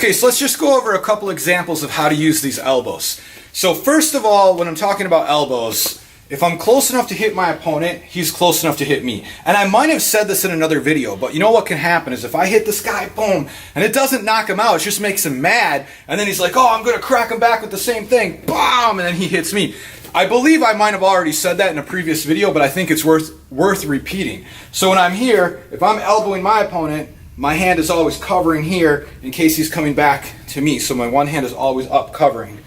Okay, so let's just go over a couple examples of how to use these elbows. So first of all, when I'm talking about elbows, if I'm close enough to hit my opponent, he's close enough to hit me. And I might have said this in another video, but you know what can happen is if I hit this guy, boom, and it doesn't knock him out, it just makes him mad, and then he's like, oh, I'm going to crack him back with the same thing, BOOM, and then he hits me. I believe I might have already said that in a previous video, but I think it's worth repeating. So when I'm here, if I'm elbowing my opponent, my hand is always covering here in case he's coming back to me. So my one hand is always up covering.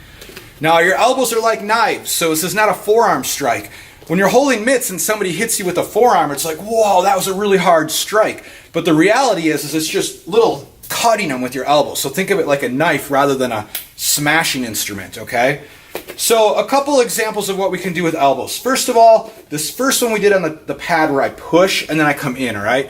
Now your elbows are like knives, so this is not a forearm strike. When you're holding mitts and somebody hits you with a forearm, it's like, whoa, that was a really hard strike. But the reality is it's just little cutting them with your elbow. So think of it like a knife rather than a smashing instrument, okay? So a couple examples of what we can do with elbows. First of all, this first one we did on the pad where I push and then I come in, all right?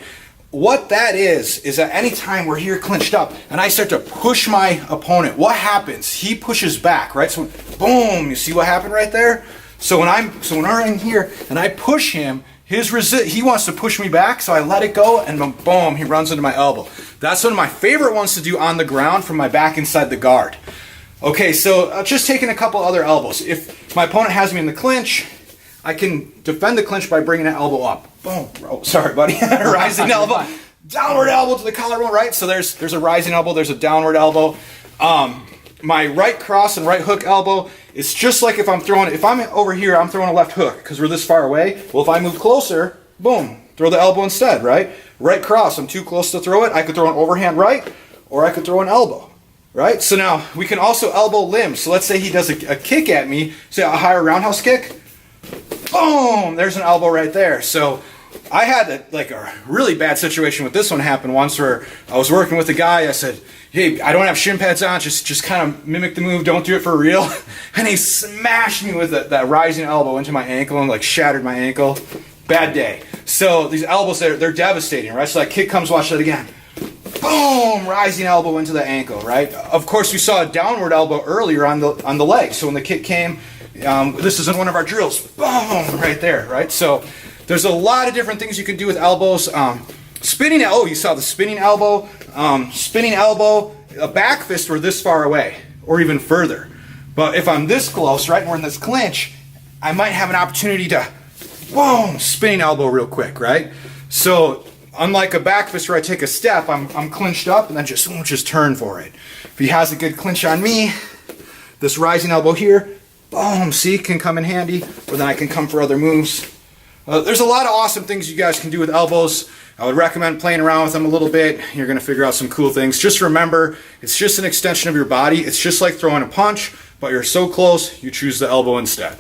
What that is at any time we're here clinched up and I start to push my opponent, what happens? He pushes back, right? So boom, you see what happened right there? So when we're in here and I push him, he wants to push me back, so I let it go and boom, he runs into my elbow. That's one of my favorite ones to do on the ground from my back inside the guard. Okay, so just taking a couple other elbows. If my opponent has me in the clinch, I can defend the clinch by bringing that elbow up. Boom. Oh, sorry, buddy. Rising elbow. Downward elbow to the collarbone, right? So there's a rising elbow, there's a downward elbow. My right cross and right hook elbow, it's just like if I'm over here, I'm throwing a left hook because we're this far away. Well, if I move closer, boom, throw the elbow instead, right? Right cross, I'm too close to throw it. I could throw an overhand right, or I could throw an elbow. Right? So now we can also elbow limbs. So let's say he does a kick at me, say a higher roundhouse kick. Boom! There's an elbow right there. So I had a really bad situation with this one happen once where I was working with a guy. I said, hey, I don't have shin pads on. Just kind of mimic the move. Don't do it for real. And he smashed me with that rising elbow into my ankle and shattered my ankle. Bad day. So these elbows, they're devastating, right? So that kick comes, watch that again. Boom! Rising elbow into the ankle, right? Of course, we saw a downward elbow earlier on the leg. So when the kick came, this is in one of our drills. Boom! Right there, right? So there's a lot of different things you can do with elbows. Spinning, oh, you saw the spinning elbow. A back fist, we're this far away, or even further. But if I'm this close, right, and we're in this clinch, I might have an opportunity to, boom, spinning elbow real quick, right? So unlike a back fist where I take a step, I'm clinched up and then just turn for it. If he has a good clinch on me, this rising elbow here, boom, see, can come in handy, or then I can come for other moves. There's a lot of awesome things you guys can do with elbows. I would recommend playing around with them a little bit. You're going to figure out some cool things. Just remember, it's just an extension of your body. It's just like throwing a punch, but you're so close, you choose the elbow instead.